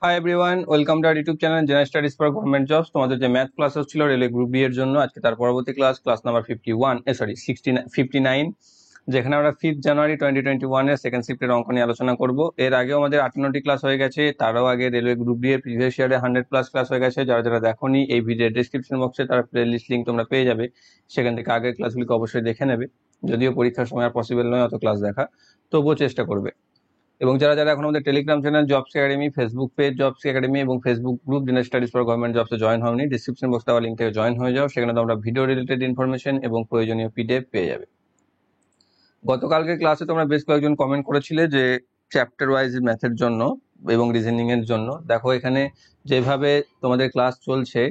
Hi everyone, welcome to our YouTube channel general studies for government jobs. তোমাদের যে math class হচ্ছিল railway group B এর জন্য, আজকে তার পরবর্তী ক্লাস নাম্বার 59, যেখানে আমরা 5 জানুয়ারি 2021 এর সেকেন্ড শিফটের অঙ্ক নিয়ে আলোচনা করব। এর আগেও আমাদের 58টি ক্লাস হয়ে গেছে, তারও আগে রেলওয়ে গ্রুপ বি এর প্রিভিয়াস ইয়ারে 100+ ক্লাস হয়ে গেছে। যারা যারা দেখোনি, এই ভিডিওর ডেসক্রিপশন বক্সে তার প্লেলিস্ট লিঙ্ক তোমরা পেয়ে যাবে, সেখান থেকে আগের ক্লাসগুলিকে অবশ্যই দেখে নেবে। যদিও পরীক্ষার সময় আর পসিবল নয় অত ক্লাস দেখা, তবুও চেষ্টা করবে। এবং যারা যারা এখন আমাদের Telegram channel jobs academy, Facebook page jobs academy এবং Facebook group general studies for government জবসে জয়েন হওনি, ডিসক্রিপশন বক্সে দেওয়া লিঙ্ক থেকে জয়েন হয়ে যাও। সেখানে তোমরা ভিডিও রিলেটেড ইনফরমেশন এবং প্রয়োজনীয় পিডিএফ পেয়ে যাবে। গতকালকে ক্লাসে তোমরা বেশ কয়েকজন কমেন্ট করেছিলে যে চ্যাপ্টার ওয়াইজ ম্যাথের জন্য এবং রিজনিং এর জন্য। দেখো এখানে যেভাবে তোমাদের ক্লাস চলছে,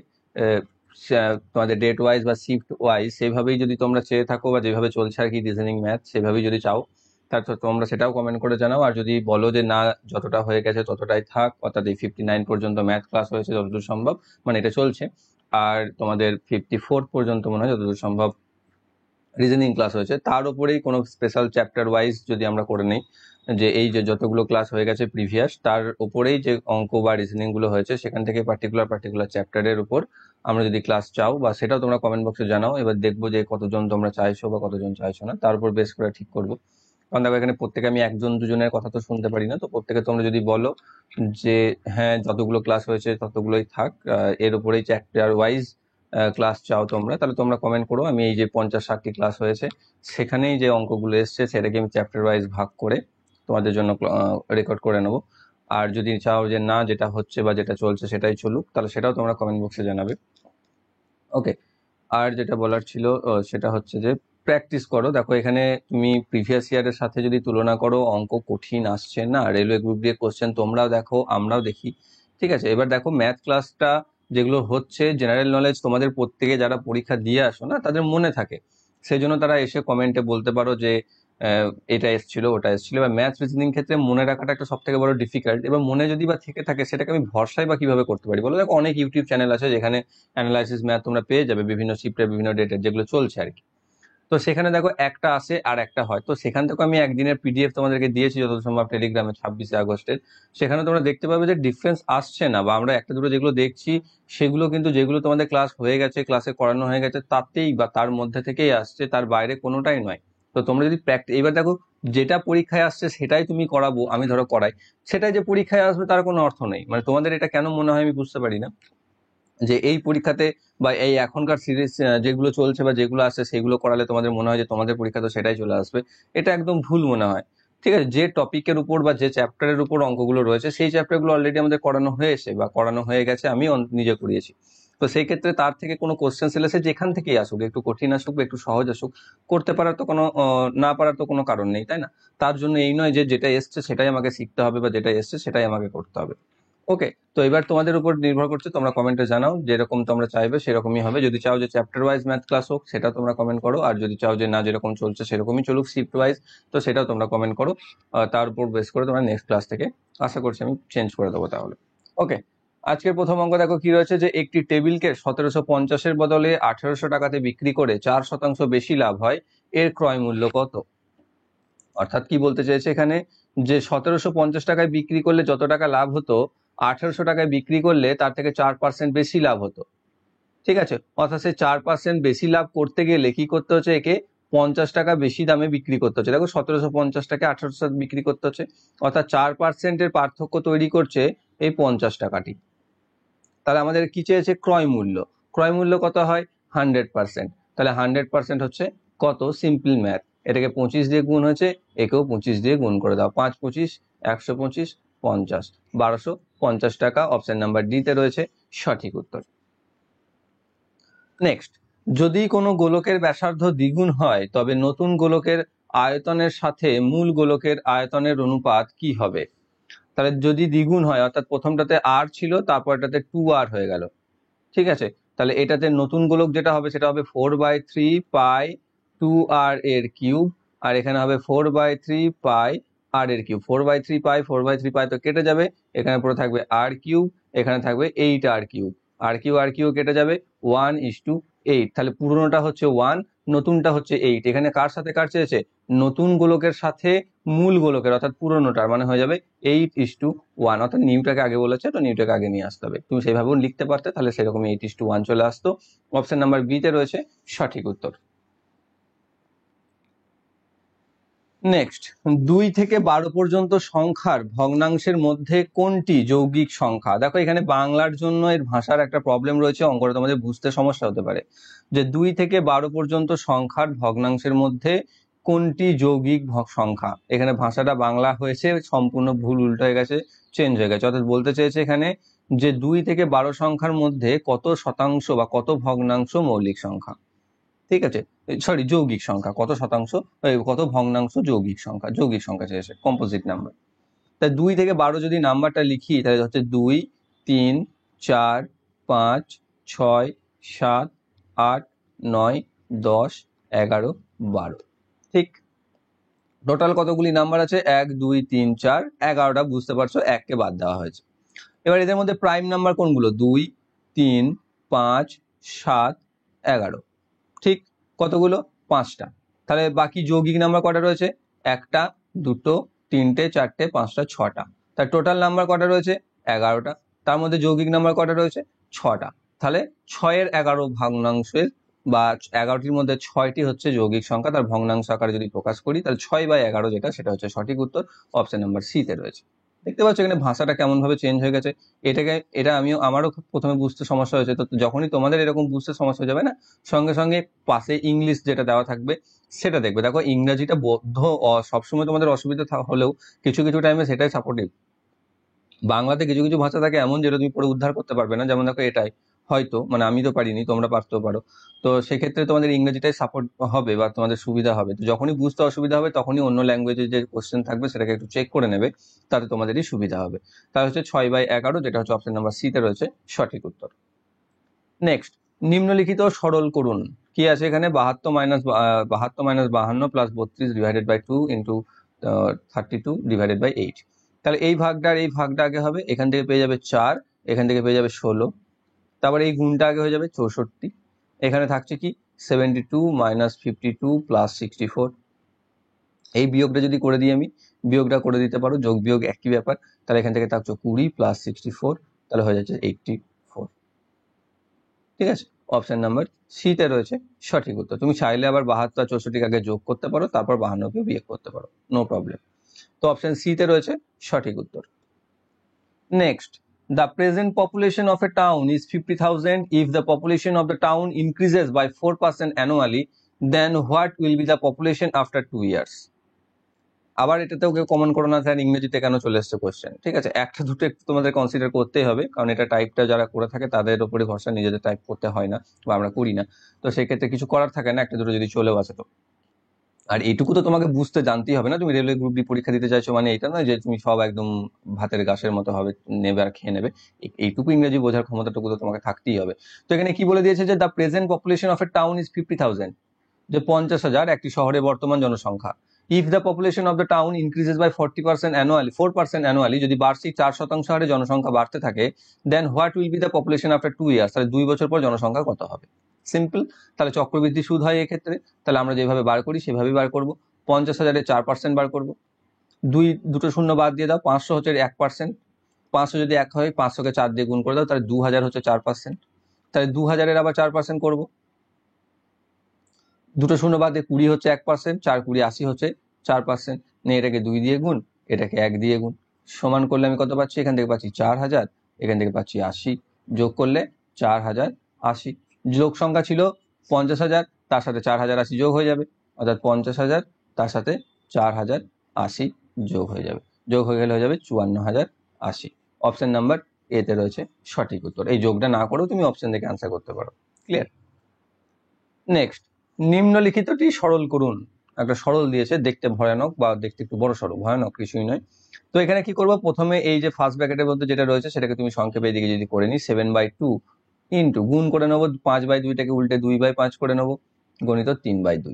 তোমাদের ডেট ওয়াইজ বা শিফট ওয়াইজ, সেভাবেই যদি তোমরা চেয়ে থাকো বা যেভাবে চলছে আর কি রিজনিং ম্যাথ, সেভাবেই যদি চাও তারপর তোমরা সেটাও কমেন্ট করে জানাও। আর যদি বলো যে না, যতটা হয়ে গেছে ততটাই থাক, অর্থাৎ এই 59 পর্যন্ত ম্যাথ ক্লাস হয়েছে যতদূর সম্ভব, মানে এটা চলছে, আর তোমাদের 54 পর্যন্ত মনে হয় যতদূর সম্ভব রিজনিং ক্লাস হয়েছে, তার উপরেই কোনো স্পেশাল চ্যাপ্টার ওয়াইজ যদি আমরা করে নিই, যে এই যে যতগুলো ক্লাস হয়ে গেছে প্রিভিয়াস, তার উপরেই যে অঙ্ক বা রিজনিং গুলো হয়েছে সেখান থেকে পার্টিকুলার চ্যাপ্টারের উপর আমরা যদি ক্লাস চাও, বা সেটাও তোমরা কমেন্ট বক্সে জানাও। এবার দেখবো যে কতজন তোমরা চাইছো বা কতজন চাইছো না, তার উপর বেস করে ঠিক করবো। কারণ দেখো এখানে প্রত্যেকে আমি একজন দুজনের কথা তো শুনতে পারি না, তো প্রত্যেকে তোমরা যদি বলো যে হ্যাঁ যতগুলো ক্লাস হয়েছে ততগুলোই থাক, এর উপরেই চ্যাপ্টার ওয়াইজ ক্লাস চাও তোমরা, তাহলে তোমরা কমেন্ট করো। আমি এই যে 50-60টি ক্লাস হয়েছে সেখানেই যে অঙ্কগুলো এসছে সেটাকে আমি চ্যাপ্টার ওয়াইজ ভাগ করে তোমাদের জন্য রেকর্ড করে নেবো। আর যদি চাও যে না, যেটা হচ্ছে বা যেটা চলছে সেটাই চলুক, তাহলে সেটাও তোমরা কমেন্ট বক্সে জানাবে। ওকে, আর যেটা বলার ছিল সেটা হচ্ছে যে প্র্যাকটিস করো। দেখো এখানে তুমি প্রিভিয়াস ইয়ারের সাথে যদি তুলনা করো, অঙ্ক কঠিন আসছে না। রেলওয়ে গ্রুপ দিয়ে কোশ্চেন তোমরাও দেখো, আমরাও দেখি, ঠিক আছে। এবার দেখো ম্যাথ ক্লাসটা যেগুলো হচ্ছে, জেনারেল নলেজ তোমাদের প্রত্যেকে যারা পরীক্ষা দিয়ে আসো না, তাদের মনে থাকে, সেই জন্য তারা এসে কমেন্টে বলতে পারো যে এটা এসেছিল ওটা এসেছিল। এবার ম্যাথ রিজনিং ক্ষেত্রে মনে রাখাটা একটা সব থেকে বড় ডিফিকাল্ট। এবার মনে যদি বা থেকে থাকে, সেটাকে আমি ভরসায় বা কিভাবে করতে পারি বলো। দেখো অনেক ইউটিউব চ্যানেল আছে যেখানে অ্যানালাইসিস ম্যাথ তোমরা পেয়ে যাবে, বিভিন্ন শিফটের বিভিন্ন ডেটের যেগুলো চলছে আর কি। তো সেখানে দেখো একটা আসে আর একটা হয়, তো সেখান থেকে আমি একদিনের পিডিএফ তোমাদেরকে দিয়েছি যত সম্ভব টেলিগ্রামে 26শে আগস্টের। সেখানে তোমরা দেখতে পাবে যে ডিফারেন্স আসছে না, বা আমরা একটা দুটো যেগুলো দেখছি সেগুলো কিন্তু যেগুলো তোমাদের ক্লাস হয়ে গেছে, ক্লাসে করানো হয়ে গেছে, তাতেই বা তার মধ্যে থেকেই আসছে, তার বাইরে কোনোটাই নয়। তো তোমরা যদি এবার দেখো যেটা পরীক্ষায় আসছে সেটাই তুমি করাবো, আমি ধরো করাই, সেটাই যে পরীক্ষায় আসবে তার কোনো অর্থ নেই। মানে তোমাদের এটা কেন মনে হয় আমি বুঝতে পারি না, যে এই পরীক্ষাতে বা এই এখনকার সিরিজ যেগুলো চলছে বা যেগুলো আসছে সেগুলো করালে তোমাদের মনে হয় যে তোমাদের পরীক্ষা তো সেটাই চলে আসবে। এটা একদম ভুল মনে হয়, ঠিক আছে। যে টপিকের উপর বা যে চ্যাপ্টারের উপর অঙ্কগুলো রয়েছে, সেই চ্যাপ্টারগুলো অলরেডি আমাদের করানো হয়েছে বা করানো হয়ে গেছে, আমি নিজে করিয়েছি। তো সেই ক্ষেত্রে তার থেকে কোনো কোশ্চেন এসে যেখান থেকেই আসুক, একটু কঠিন আসুক বা একটু সহজ আসুক, করতে পারার তো কোনো না পারার তো কোনো কারণ নেই, তাই না? তার জন্য এই নয় যে যেটা এসছে সেটাই আমাকে শিখতে হবে বা যেটা এসছে সেটাই আমাকে করতে হবে। ওকে, তো এবার তোমাদের উপর নির্ভর করছে, তোমরা কমেন্টে জানাও যেরকম তোমরা চাইবে সেরকমই হবে। যদি চাও যে চ্যাপ্টার ওয়াইজ ম্যাথ ক্লাস হোক, সেটা তোমরা কমেন্ট করো। আর যদি চাও যে না, যেরকম চলছে সেরকমই চলুক শিফট ওয়াইজ, তো সেটাও তোমরা কমেন্ট করো। তার উপর বেস করে তোমরা নেক্সট ক্লাস থেকে আশা করছি আমি চেঞ্জ করে দেবো তাহলে। ওকে, আজকের প্রথম অঙ্ক দেখো কি রয়েছে, যে একটি টেবিলকে 1750-এর বদলে 1800 টাকাতে বিক্রি করে 4% বেশি লাভ হয়, এর ক্রয় মূল্য কত? অর্থাৎ কি বলতে চাইছে এখানে, যে 1750 টাকায় বিক্রি করলে যত টাকা লাভ হতো, 1800 টাকায় বিক্রি করলে তার থেকে 4% বেশি লাভ হতো, ঠিক আছে। অর্থাৎ সেই 4% বেশি লাভ করতে গেলে কি করতে হচ্ছে, একে 50 টাকা বেশি দামে বিক্রি করতে হচ্ছে। দেখো 1750 টাকা 1800 বিক্রি করতে হচ্ছে, অর্থাৎ 4%-এর পার্থক্য তৈরি করছে এই 50 টাকাটি। তাহলে আমাদের কি চেয়েছে, ক্রয় মূল্য। ক্রয় মূল্য কত হয়, 100%। তাহলে 100% হচ্ছে কত, সিম্পল ম্যাথ, এটাকে 25 দিয়ে গুণ হয়েছে, একেও 25 দিয়ে গুণ করে দাও। 5 25 125 50, 1250 টাকা। অপশন নাম্বার ডি তে রয়েছে সঠিক উত্তর। নেক্সট, যদি কোনো গোলকের ব্যাসার্ধ দ্বিগুণ হয়, তবে নতুন গোলকের আয়তনের সাথে মূল গোলকের আয়তনের অনুপাত কি হবে? তাহলে যদি দ্বিগুণ হয়, অর্থাৎ প্রথমটাতে আর ছিল, তারপরটাতে 2r হয়ে গেল, ঠিক আছে। তাহলে এটাতে নতুন গোলক যেটা হবে সেটা হবে 4/3 পাই 2r এর কিউব, আর এখানে হবে 4/3 পাই r এর কিউব। 4/3 পাই 4/3 পাই তো কেটে যাবে, এখানে পুরো থাকবে r কিউব, এখানে থাকবে 8r কিউব, r কিউব কেটে যাবে, 1:8। তাহলে পুরোনোটা হচ্ছে 1, নতুনটা হচ্ছে 8। এখানে কার সাথে কার চেয়েছে, নতুন গোলকের সাথে মূল গোলকের অর্থাৎ পুরোনোটার, মানে হয়ে যাবে 8:1, অর্থাৎ নিউটাকে আগে বলেছে তো নিউটাকে আগে নিয়ে আসতে হবে। তুমি সেইভাবেও লিখতে পারতে, তাহলে সেরকম 8:1 চলে আসতো। অপশন নাম্বার বি তে রয়েছে সঠিক উত্তর। নেক্সট, 2 থেকে 12 পর্যন্ত সংখ্যার ভগ্নাংশের মধ্যে কোনটি যৌগিক সংখ্যা? দেখো এখানে বাংলার জন্য এর ভাষার একটা প্রবলেম রয়েছে, অঙ্কটা তোমাদের বুঝতে সমস্যা হতে পারে। যে 2 থেকে 12 পর্যন্ত সংখ্যার ভগ্নাংশের মধ্যে কোনটি যৌগিক সংখ্যা, এখানে ভাষাটা বাংলা হয়েছে সম্পূর্ণ ভুল, উল্টো হয়ে গেছে, চেঞ্জ হয়ে গেছে। অর্থাৎ বলতে চেয়েছে এখানে যে 2 থেকে 12 সংখ্যার মধ্যে কত শতাংশ বা কত ভগ্নাংশ মৌলিক সংখ্যা, ঠিক আছে, সরি যৌগিক সংখ্যা, কত শতাংশ কত ভগ্নাংশ যৌগিক সংখ্যা, যৌগিক সংখ্যা চেয়েছে, কম্পোজিট নাম্বার। তাই 2 থেকে 12 যদি নাম্বারটা লিখি তাহলে হচ্ছে 2, 3, 4, 5, 6, 7, 8, 9, 10, 11, 12, ঠিক। টোটাল কতগুলি নাম্বার আছে, 1, 2, 3, 4, 11টা, বুঝতে পারছো 1কে বাদ দেওয়া হয়েছে। এবার এদের মধ্যে প্রাইম নাম্বার কোনগুলো, 2, 3, 5, 7, 11, ঠিক। কতগুলো, 5টা। তাহলে বাকি যৌগিক নাম্বার কটা রয়েছে, 1টা, 2টো, 3টে, 4টে, 5টা, 6টা। তার টোটাল নাম্বার কটা রয়েছে, 11টা। তার মধ্যে যৌগিক নাম্বার কটা রয়েছে, 6টা। তাহলে 6-এর 11 ভগ্নাংশের বা 11টির মধ্যে 6টি হচ্ছে যৌগিক সংখ্যা, তার ভগ্নাংশ আকারে যদি প্রকাশ করি তাহলে 6/11 যেটা, সেটা হচ্ছে সঠিক উত্তর। অপশন নাম্বার সি তে রয়েছে। দেখতে পাচ্ছ এখানে ভাষাটা কেমন ভাবে চেঞ্জ হয়ে গেছে। এটা আমারও প্রথমে বুঝতে সমস্যা হয়েছে, তো যখনই তোমাদের এরকম বুঝতে সমস্যা হয়ে যাবে না, সঙ্গে সঙ্গে পাশে ইংলিশ যেটা দেওয়া থাকবে সেটা দেখবে। দেখো ইংরাজিটা বদ্ধ সবসময় তোমাদের অসুবিধা হলেও কিছু কিছু টাইমে সেটাই সাপোর্টিভ। বাংলাতে কিছু কিছু ভাষা থাকে এমন যেটা তুমি পড়ে উদ্ধার করতে পারবে না, যেমন দেখো এটাই হয়তো, মানে আমি তো পারিনি, তোমরা পারতেও পারো, তো সেক্ষেত্রে তোমাদের ইংরেজিটাই সাপোর্ট হবে বা তোমাদের সুবিধা হবে। তো যখনই বুঝতে অসুবিধা হবে তখনই অন্য ল্যাঙ্গুয়েজে যে কোশ্চেন থাকবে সেটাকে একটু চেক করে নেবে, তাতে তোমাদেরই সুবিধা হবে। তাহলে হচ্ছে 6/11, যেটা হচ্ছে অপশন নাম্বার সি তে রয়েছে সঠিক উত্তর। নেক্সট, নিম্নলিখিত সরল করুন। কি আছে এখানে, 72 plus 32 divided by 2 into 32 divided by 8। তাহলে এই ভাগটা আগে হবে, এখান থেকে পেয়ে যাবে 4, এখান থেকে পেয়ে যাবে 16, তারপরে এই গুণটা আগে হয়ে যাবে 64, এখানে থাকছে কি 72 মাইনাস 52 প্লাস 64। এই বিয়োগটা যদি করে দিই আমি, বিয়োগটা করে দিতে পারো, যোগ বিয়োগ একই ব্যাপার। তাহলে এখান থেকে থাকছে 20 প্লাস 64, তাহলে হয়ে যাচ্ছে 84, ঠিক আছে। অপশন নাম্বার সি তে রয়েছে সঠিক উত্তর। তুমি চাইলে আবার 72 আর 64 আগে যোগ করতে পারো, তারপর 52কে বিয়োগ করতে পারো, নো প্রবলেম। তো অপশন সি তে রয়েছে সঠিক উত্তর। Next, the present population of a town is 50,000. If the population of the town increases by 4% annually, then what will be the population after 2 years? আবার এটাতেও কেউ কমন করো না স্যার ইংরেজিতে কেন চলে এসছে কোশ্চেন, ঠিক আছে, একটা দুটো একটু তোমাদের কনসিডার করতেই হবে, কারণ এটা টাইপটা যারা করে থাকে তাদের উপরে ভরসা, নিজেদের টাইপ করতে হয় না বা আমরা করি না, তো সেই ক্ষেত্রে কিছু করার থাকে না, একটা দুটো যদি চলেও আসে তো। আর এইটুকু তো তোমাকে বুঝতে জানতেই হবে না, তুমি রেলওয়ে গ্রুপ ডি পরীক্ষা দিতে চাইছো মানে এটা নয় যে তুমি সব একদম ভাতের গাছের মতো হবে, নেবে আর খেয়ে নেবে। এইটুকু ইংরেজি বোঝার ক্ষমতাটুকু তো তোমাকে থাকতেই হবে। তো এখানে কি বলে দিয়েছে যে the present population of a town is 50,000, যে 50,000 একটি শহরের বর্তমান জনসংখ্যা। If the population of the town increases by 40% annually, 4% annually, যদি বার্ষিক 4% হারে জনসংখ্যা বাড়তে থাকে, then what will be the population after 2 years, তাহলে 2 বছর পর জনসংখ্যা কত হবে। সিম্পল, তাহলে চক্রবৃদ্ধি সুদ হয় এক্ষেত্রে, তাহলে আমরা যেভাবে বার করি সেভাবেই বার করবো। 50,000-এর 4% বার করবো, দুটো শূন্য বাদ দিয়ে দাও, 500 হচ্ছে 1%, 500 যদি 1 হয় 500কে 4 দিয়ে গুণ করে দাও, তাহলে 2000 হচ্ছে 4%, তাহলে 2000-এর আবার 4% করবো, দুটো শূন্য বাদে 20 হচ্ছে 1%, 4×20 80 হচ্ছে 4%, নিয়ে এটাকে 2 দিয়ে গুণ, এটাকে 1 দিয়ে গুণ, সমান করলে আমি কত পাচ্ছি, এখান থেকে পাচ্ছি 4000, এখান থেকে পাচ্ছি 80, যোগ করলে 4080। যোগ সংখ্যা ছিল 50,000, তার সাথে 4080 যোগ হয়ে যাবে, অর্থাৎ 50,000 তার সাথে 4080 যোগ হয়ে যাবে, যোগ হয়ে গেলে হয়ে যাবে 54,080। অপশন নাম্বার এ তে রয়েছে সঠিক উত্তর। এই যোগটা না করেও তুমি অপশন দেখে অ্যান্সার করতে পারো, ক্লিয়ার। নেক্সট, নিম্নলিখিতটি সরল করুন। একটা সরল দিয়েছে, দেখতে ভয়ানক বা দেখতে একটু বড় সড়ো, ভয়ানক কিছুই নয়। তো এখানে কি করবো, প্রথমে এই যে ফার্স্ট ব্র্যাকেটের মধ্যে যেটা রয়েছে সেটাকে তুমি সংক্ষেপে এদিকে যদি করে নিই, 7/2 ইন্টু গুণ করে নেবো, 5/2টাকে উল্টে 2/5 করে নেবো, গণিত 3/2।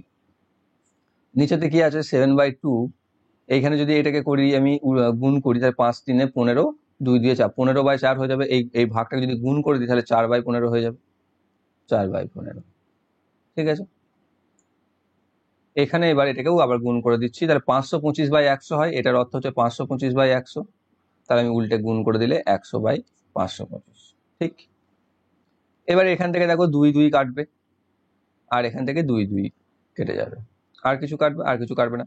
নিচেতে কি আছে 7/2, এইখানে যদি এটাকে করি আমি গুণ করি, তাহলে 5×3 15, 2 দিয়ে 4, 15/4 হয়ে যাবে। এই ভাগটাকে যদি গুণ করে দিই তাহলে 4/15 হয়ে যাবে, 4/15, ঠিক আছে। এখানে এবার এটাকেও আবার গুণ করে দিচ্ছি, তাহলে 525/100 হয়, এটার অর্থ হচ্ছে 525/100, তাহলে আমি উল্টে গুণ করে দিলে 100/525। ঠিক। এবার এখান থেকে দেখো 2 2 কাটবে, আর এখান থেকে 2 2 কেটে যাবে, আর কিছু কাটবে? আর কিছু কাটবে না।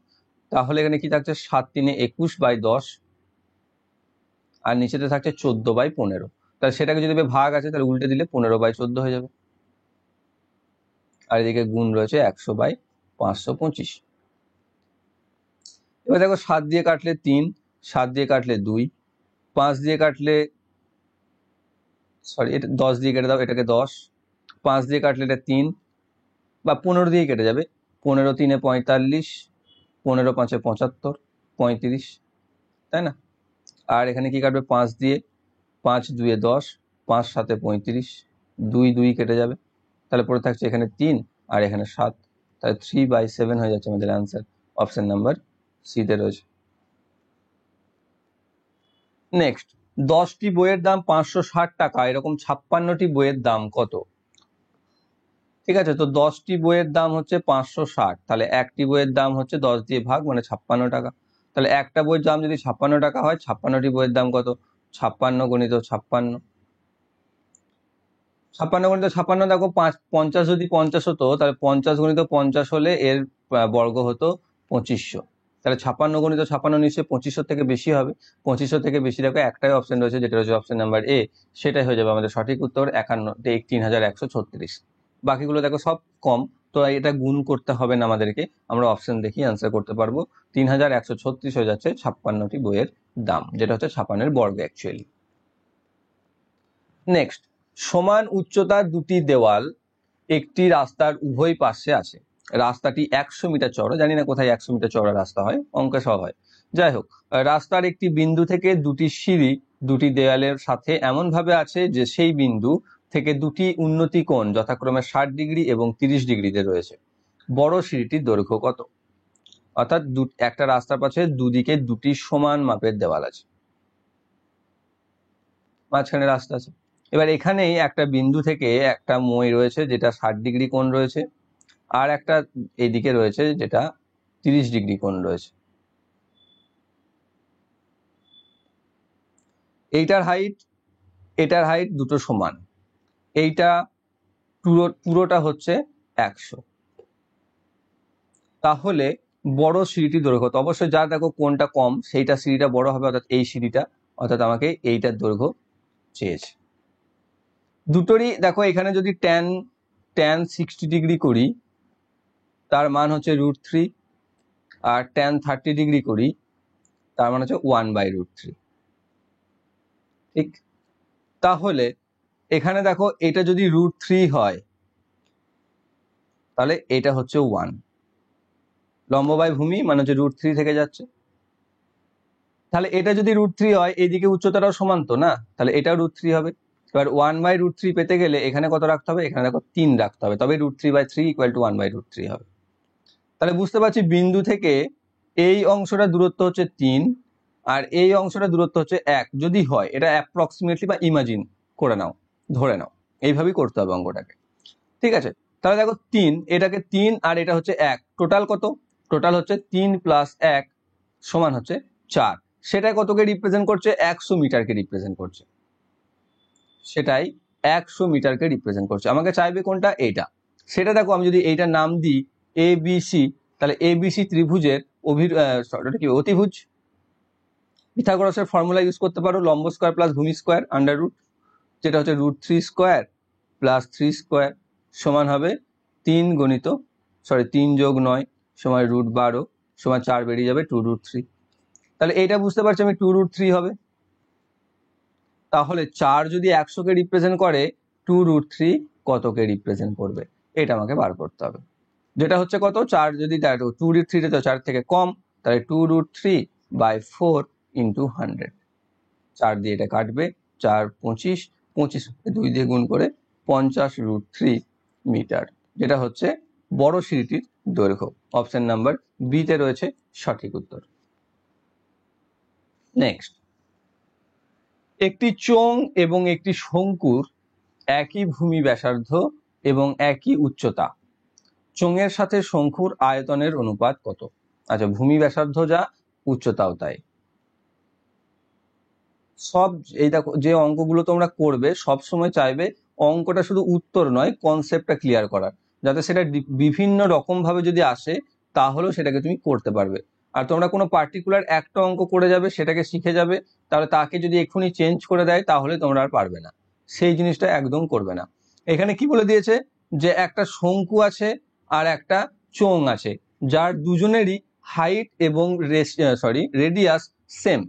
তাহলে এখানে কি থাকছে? 7 3 21/10, আর নিচেতে থাকছে 14/15। তাহলে সেটাকে যদি ভাগ আছে তাহলে উল্টে দিলে 15/14 হয়ে যাবে, আর এদিকে গুণ রয়েছে 100/525। এবার দেখো 7 দিয়ে কাটলে 3, 7 দিয়ে কাটলে 2, 5 দিয়ে কাটলে, সরি এটা 10 দিয়ে কেটে দাও, এটাকে 10, 5 দিয়ে কাটলে এটা 3, বা 15 দিয়ে কেটে যাবে, 15 3 45, 15 5 75, 35, তাই না? আর এখানে কি কাটবে? 5 দিয়ে, 5 2 10, 5 7 35, 2 2 কেটে যাবে, তাহলে পড়ে থাকছে এখানে 3 আর এখানে 7, তাহলে 3/7 হয়ে যাচ্ছে আমাদের অ্যান্সার। অপশন নাম্বার সি তে রয়েছে। নেক্সট, 10টি বইয়ের দাম 560 টাকা, এরকম 56টি বইয়ের দাম কত? ঠিক আছে, তো 10টি বইয়ের দাম হচ্ছে 560, তাহলে একটি বইয়ের দাম হচ্ছে 10 দিয়ে ভাগ, মানে 56 টাকা। তাহলে একটা বইয়ের দাম যদি 56 টাকা হয়, 56টি বইয়ের দাম কত? 56 গুণিত 56, 56 গুণিত 56, দেখো 50 যদি 50 হতো, তাহলে 50 গুণিত 50 হলে এর বর্গ হতো 2500। তাহলে 56 গুণিত 56 নিশ্চয়ই 2500 থেকে বেশি হবে। 2500 থেকে বেশি, দেখো একটাই অপশন রয়েছে, যেটা রয়েছে অপশন নাম্বার এ, সেটাই হয়ে যাবে আমাদের সঠিক উত্তর। 3136। বাকিগুলো দেখো সব কম, তো এটা গুণ করতে হবে না আমাদেরকে, আমরা অপশন দেখি অ্যান্সার করতে পারবো। 3136 হয়ে যাচ্ছে 56টি বইয়ের দাম, যেটা হচ্ছে 56 বর্গ অ্যাকচুয়ালি। নেক্সট, সমান উচ্চতার দুটি দেওয়াল একটি রাস্তার উভয় পাশে আছে। রাস্তাটি 100 মিটার চওড়া, জানি না কোথায় 100 মিটার চওড়া রাস্তা হয়, অঙ্কে সব হয়, যাই হোক। রাস্তার একটি বিন্দু থেকে দুটি সিঁড়ি দুটি দেয়ালের সাথে এমন ভাবে আছে যে সেই বিন্দু থেকে দুটি উন্নতি কোণ যথাক্রমে 60 ডিগ্রি এবং 30 ডিগ্রিতে রয়েছে। বড় সিঁড়িটির দৈর্ঘ্য কত? অর্থাৎ একটা রাস্তার পাশে দুদিকে দুটি সমান মাপের দেওয়াল আছে, মাঝখানে রাস্তা আছে। এবার এখানেই একটা বিন্দু থেকে একটা মই রয়েছে যেটা 60 ডিগ্রি কোণ রয়েছে, আর একটা এইদিকে রয়েছে যেটা 30 ডিগ্রি কোণ রয়েছে। এইটার হাইট এটার হাইট দুটো সমান, এইটা পুরোটা হচ্ছে 100। তাহলে বড় সিঁড়িটি দৈর্ঘ্য, তো অবশ্যই যা দেখো কোণটা কম সেইটা সিঁড়িটা বড় হবে, অর্থাৎ এই সিঁড়িটা, অর্থাৎ আমাকে এইটার দৈর্ঘ্য চেয়েছে। দুটোরই দেখো এখানে যদি tan 60 ডিগ্রি করি, তার মান হচ্ছে √3, আর tan 30 ডিগ্রি করি, তার মানে হচ্ছে 1/√3। ঠিক, তাহলে এখানে দেখো এটা যদি √3 হয়, তাহলে এটা হচ্ছে 1, লম্ব বাই ভূমি মানে হচ্ছে √3 থেকে যাচ্ছে। তাহলে এটা যদি √3 হয়, এইদিকে উচ্চতাটাও সমান তো না, তাহলে এটাও √3 হবে। এবার 1/√3 পেতে গেলে এখানে কত রাখতে হবে? এখানে দেখো 3 রাখতে হবে, তবে √3/3 = 1/√3 হবে। তাহলে বুঝতে পারছি বিন্দু থেকে এই অংশটা দূরত্ব হচ্ছে 3, আর এই অংশটা দূরত্ব হচ্ছে 1 যদি হয়, এটা অ্যাপ্রক্সিমেটলি বা ইমাজিন করে নাও, ধরে নাও, এইভাবেই করতে হবে অঙ্কটাকে। ঠিক আছে, তাহলে দেখো 3, এটাকে 3 আর এটা হচ্ছে 1, টোটাল কত? টোটাল হচ্ছে 3 + 1 সমান হচ্ছে 4। সেটাই কতকে রিপ্রেজেন্ট করছে? 100 মিটারকে রিপ্রেজেন্ট করছে, সেটাই 100 মিটারকে রিপ্রেজেন্ট করছে। আমাকে চাইবে কোনটা? এইটা। সেটা দেখো আমি যদি এইটার নাম দিই ABC, তাহলে ABC ত্রিভুজের অতিভুজ। পিথাগোরাসের ফর্মুলা ইউজ করতে পারো, লম্ব স্কয়ার প্লাস ভূমি স্কয়ার √, যেটা হচ্ছে √3² + 3² সমান হবে 3 যোগ 9 সমান √12 সমান 4 বেরিয়ে যাবে 2√3। তাহলে এইটা বুঝতে পারছি আমি 2√3 হবে। তাহলে 4 যদি 100কে রিপ্রেজেন্ট করে, 2√3 কতকে রিপ্রেজেন্ট করবে? এটা আমাকে বার করতে হবে। যেটা হচ্ছে কত? 4 যদি 2√3 তো 4 থেকে কম, তাহলে 2√3/4 × 100। 4 দিয়ে এটা কাটবে, 4 25, 25 2 দিয়ে গুণ করে 50√3 মিটার, যেটা হচ্ছে বড় সিঁড়িটির দৈর্ঘ্য। অপশন নাম্বার বি তে রয়েছে সঠিক উত্তর। নেক্সট, একটি চোঙ এবং একটি শঙ্কুর একই ভূমি ব্যাসার্ধ এবং একই উচ্চতা, চোঙের সাথে শঙ্কুর আয়তনের অনুপাত কত? আচ্ছা, ভূমি ব্যাসার্ধ যা, উচ্চতাও তাই। সব এই দেখো, যে অঙ্কগুলো তোমরা করবে সব সময় চাইবে অঙ্কটা শুধু উত্তর নয়, কনসেপ্টটা ক্লিয়ার করার, যাতে সেটা বিভিন্ন রকম ভাবে যদি আসে তাহলেও সেটাকে তুমি করতে পারবে। আর তোমরা কোনো পার্টিকুলার একটা অঙ্ক করে যাবে, সেটাকে শিখে যাবে, তাহলে তাকে যদি এক্ষুনি চেঞ্জ করে দেয় তাহলে তোমরা আর পারবে না, সেই জিনিসটা একদম করবে না। এখানে কি বলে দিয়েছে যে একটা শঙ্কু আছে আর একটা চোঙ আছে, যার দুজনেরই হাইট এবং রেডিয়াস সেম।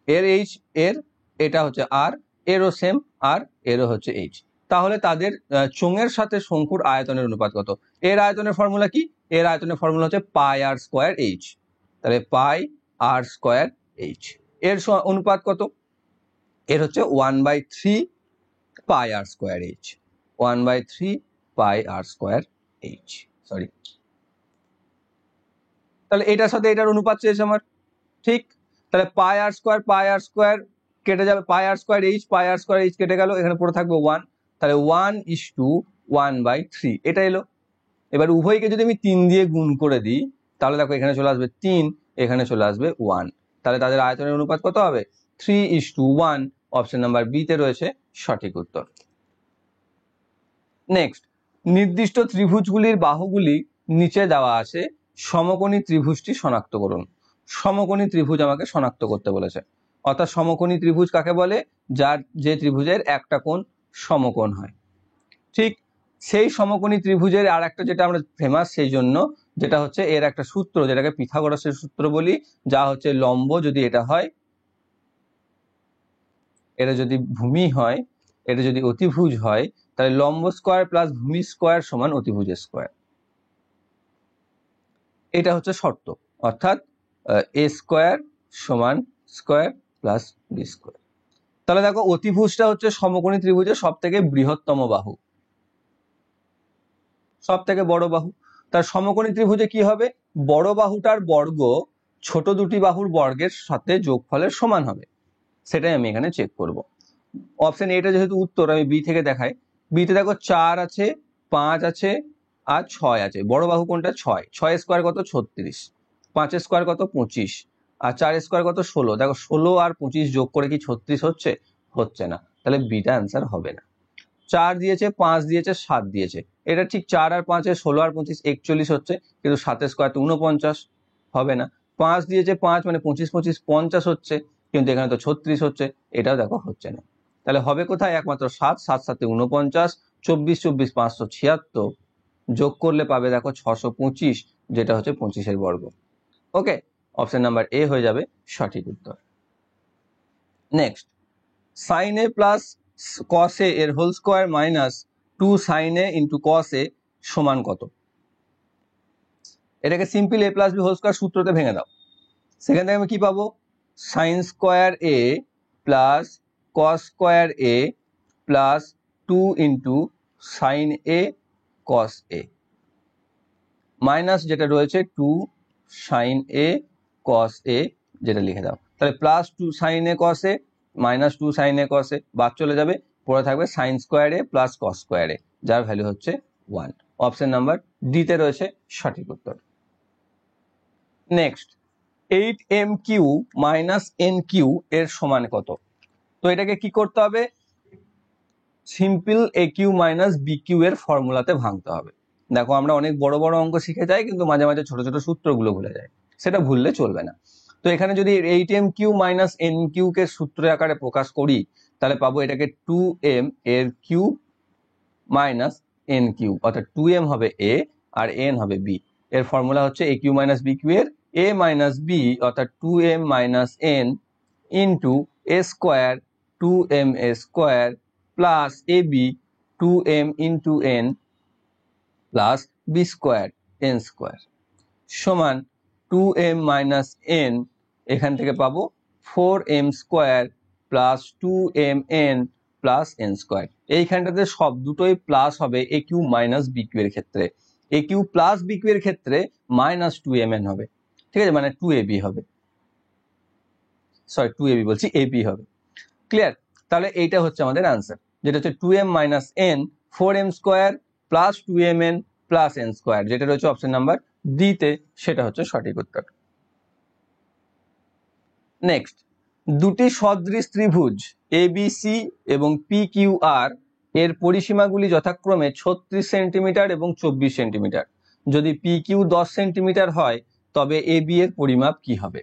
এর এইচ এর, এটা হচ্ছে আর, এরও সেম, আর এরও হচ্ছে এইচ। তাহলে তাদের চোঙের সাথে শঙ্কুর আয়তনের অনুপাত কত? এর আয়তনের ফর্মুলা কি? এর আয়তনের ফর্মুলা হচ্ছে পাই আর স্কোয়ার এইচ। তাহলে পাই আর স্কোয়ার এইচ। এর অনুপাত কত? এর হচ্ছে 1/3 পাই আর স্কোয়ার এইচ। 1/3 পাই আর স্কোয়ার এইচ, সরি। তাহলে এটার সাথে এটার অনুপাত চেয়েছে আমার, ঠিক? তাহলে পাই আর স্কোয়ার কেটে যাবে, পাই আর স্কোয়ার এইচ কেটে গেল, এখানে পড়ে থাকবে 1। তাহলে 1:1/3 এটা এলো। এবার উভয়কে যদি আমি 3 দিয়ে গুণ করে দিই, তাহলে দেখো এখানে চলে আসবে 3, এখানে চলে আসবে 1। তাহলে তাদের আয়তনের অনুপাত কত হবে? 3:1। অপশন নাম্বার বি তে রয়েছে সঠিক উত্তর। নেক্সট, নির্দিষ্ট ত্রিভুজগুলির বাহুগুলি নিচে দেওয়া আছে, সমকোণী ত্রিভুজটি শনাক্ত করুন। সমকোণী ত্রিভুজ আমাকে শনাক্ত করতে বলেছে। অর্থাৎ সমকোণী ত্রিভুজ কাকে বলে? যার যে ত্রিভুজের একটা কোণ সমকোণ হয়। ঠিক সেই সমকোণী ত্রিভুজের আর একটা যেটা আমরা ফেমাস সেই জন্য, যেটা হচ্ছে এর একটা সূত্র, যেটাকে পিথাগোরাসের সূত্র বলি, যা হচ্ছে লম্ব যদি এটা হয়, এটা যদি ভূমি হয়, এটা যদি অতিভুজ হয়, তাহলে লম্ব স্কোয়ার প্লাস ভূমি স্কোয়ার সমান অতিভুজের স্কোয়ার। এটা হচ্ছে শর্ত। অর্থাৎ এ স্কোয়ার সমান স্কোয়ার প্লাস বি স্কোয়ার। তাহলে দেখো, অতিভুজটা হচ্ছে সমকোণী ত্রিভুজের সব থেকে বৃহত্তম বাহু, সব থেকে বড় বাহু। তার সমকোণী ত্রিভুজে কি হবে? বড় বাহুটার বর্গ ছোট দুটি বাহুর বর্গের সাথে যোগফলের সমান হবে। সেটাই আমি এখানে চেক করব। অপশন এটা যেহেতু উত্তর, আমি বি থেকে দেখাই। বিতে দেখো 4 আছে, 5 আছে আর 6 আছে। বড় বাহু কোনটা? 6। 6 স্কোয়ার কত? 36। 5 স্কোয়ার কত? 25। আর 4 স্কোয়ার কত? 16। দেখো 16 আর 25 যোগ করে কি 36 হচ্ছে? হচ্ছে না। তাহলে বিটা অ্যান্সার হবে না। 4 দিয়েছে, 5 দিয়েছে, 7 দিয়েছে। এটা ঠিক 4 আর 5 16 আর 25 41 হচ্ছে, কিন্তু 7 স্কোয়ার তো 49 হবে না। 5 দিয়েছে, 5 মানে 25 25 50 হচ্ছে, কিন্তু এখানে তো 36 হচ্ছে, এটাও দেখো হচ্ছে না। তাহলে হবে কোথায়? একমাত্র 7, 7 7 49, 24 24 576, যোগ করলে পাবে দেখো 625, যেটা হচ্ছে 25 বর্গ। ওকে, অপশন নাম্বার এ হয়ে যাবে সঠিক উত্তর। নেক্সট, সাইন এ প্লাস কস এ এর হোল স্কোয়ার মাইনাস 2 সাইন এ ইন্টু কস এ সমান কত? এটাকে সিম্পল এ প্লাস বি হোল স্কোয়ার সূত্রতে ভেঙে দাও। সেখান থেকে আমি কি পাবো? সাইন স্কোয়ার এ প্লাস কস স্কোয়ার এ প্লাস 2 ইন্টু সাইন এ কস এ মাইনাস যেটা রয়েছে 2 সাইন এ কস এ, যেটা লিখে দাও। তাহলে প্লাস 2 সাইন এ কস এ মাইনাস 2 সাইন এ কস এ বাদ চলে যাবে, পরে থাকবে সাইন স্কোয়ার এ প্লাস কস স্কোয়ার এ, যার ভ্যালু হচ্ছে 1। অপশন নাম্বার ডি তে রয়েছে সঠিক উত্তর। নেক্সট, 8m³ মাইনাস nq এর সমান কত? তো এটাকে কি করতে হবে? সিম্পল aq মাইনাস bq এর ফর্মুলাতে ভাঙতে হবে। দেখো, আমরা অনেক বড় বড় অঙ্ক শিখে যাই, কিন্তু মাঝে মাঝে ছোট ছোট সূত্রগুলো ভুলে যায়, সেটা ভুললে চলবে না। তো এখানে যদি 8m³ মাইনাস nq কে সূত্র আকারে প্রকাশ করি, তাহলে পাবো এটাকে 2m এর কিউব মাইনাস n³ অর্থাৎ 2m হবে a আর n হবে b। এর ফর্মুলা হচ্ছে aq মাইনাস bq এর a মাইনাস b অর্থাৎ 2m minus n into a square 2m a square plus ab 2m into n plus b square n square সমান 2m minus n, এখান থেকে পাবো 4m square plus 2mn plus n square. এইখানটাতে সব দুটোই plus হবে aq minus bq এর ক্ষেত্রে। aq প্লাস bq এর ক্ষেত্রে মাইনাস 2mn হবে, ঠিক আছে, মানে 2ab হবে, সরি 2ab বলছি, ab হবে। ক্লিয়ার? তাহলে এইটা হচ্ছে আমাদের অ্যান্সার, যেটা হচ্ছে 2m minus n 4m square plus 2mn plus N square, যেটা রয়েছে অপশন নাম্বার ডি তে, সেটা হচ্ছে সঠিক উত্তর। নেক্সট, দুটি সদৃশ ত্রিভুজ এবিসি এবং পিকিউআর এর পরিসীমাগুলি যথাক্রমে 36 সেন্টিমিটার এবং 24 সেন্টিমিটার। যদি পিকিউ 10 সেন্টিমিটার হয় তবে এবি এর পরিমাপ কি হবে?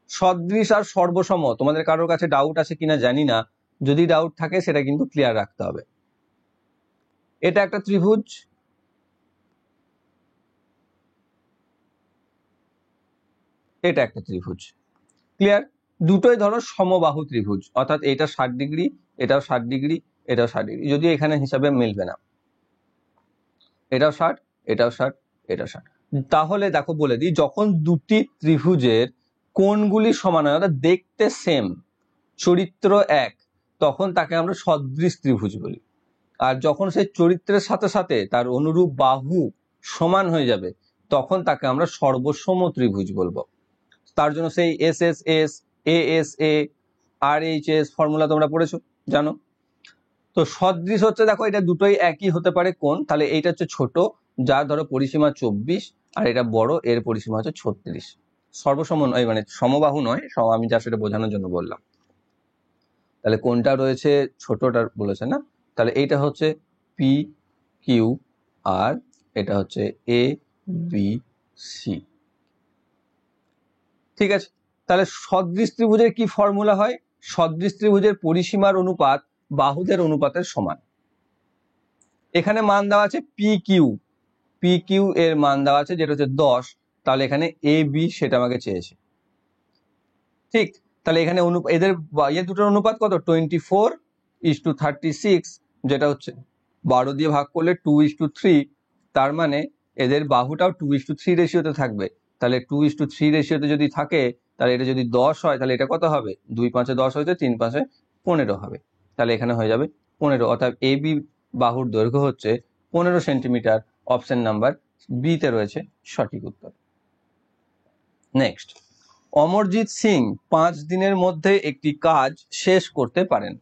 সদৃশ আর সর্বসম, তোমাদের কারোর কাছে ডাউট আছে কিনা জানি না, যদি ডাউট থাকে সেটা কিন্তু ক্লিয়ার রাখতে হবে। এটা একটা ত্রিভুজ, এটা একটা ত্রিভুজ, ক্লিয়ার? দুটোই ধরো সমবাহু ত্রিভুজ, অর্থাৎ এটা 60 ডিগ্রি, এটাও 60 ডিগ্রি, এটাও 60 ডিগ্রি, যদিও এখানে হিসাবে মিলবে না, এটাও 60, এটাও 60, এটাও 60। তাহলে দেখো বলে দিই, যখন দুটি ত্রিভুজের কোণগুলি সমান হয়, অর্থাৎ দেখতে সেম, চরিত্র এক, তখন তাকে আমরা সদৃশ ত্রিভুজ বলি। আর যখন সেই চরিত্রের সাথে সাথে তার অনুরূপ বাহু সমান হয়ে যাবে, তখন তাকে আমরা সর্বসম ত্রিভুজ বলবো। তার জন্য সেই S S S, A S A, R H S formula তোমরা পড়েছো, জানো তো। সদৃশ হচ্ছে, দেখো এটা দুটোই একই হতে পারে কোণ, তাহলে এইটা হচ্ছে ছোট, যার ধরো পরিসীমা 24, আর এটা বড়, এর পরিসীমা হচ্ছে 36। সর্বসম নয়, মানে সমবাহু নয়, আমি যা সেটা বোঝানোর জন্য বললাম। তাহলে কোনটা রয়েছে, ছোটটা বলেছে না, তাহলে এইটা হচ্ছে পি কিউ আর, এটা হচ্ছে এ বি সি। ঠিক আছে, তাহলে সদৃশ ত্রিভুজের কি ফর্মুলা হয়? সদৃশ ত্রিভুজের পরিসীমার অনুপাত বাহুদের অনুপাতের সমান। এখানে মান দেওয়া আছে পি কিউ এর মান দেওয়া আছে যেটা হচ্ছে 10, তাহলে এখানে এ বি সেটা আমাকে চেয়েছে। ঠিক, তাহলে এখানে এদের দুটোর অনুপাত কত? 24:36, যেটা হচ্ছে 12 দিয়ে ভাগ করলে 2:3, তার মানে এদের বাহুটাও 2:3 রেশিওতে থাকবে। তাহলে 2:3 রেশিওতে যদি থাকে, তাহলে এটা যদি 10 হয়, তাহলে এটা কত হবে? 2 5 10 হয়েছে, 3 5 15 হবে, তাহলে এখানে হয়ে যাবে 15। অর্থাৎ এ বি বাহুর দৈর্ঘ্য হচ্ছে 15 সেন্টিমিটার। অপশন নাম্বার বি তে রয়েছে সঠিক উত্তর। নেক্সট, অমরজিৎ সিং 5 দিনের মধ্যে একটি কাজ শেষ করতে পারেন।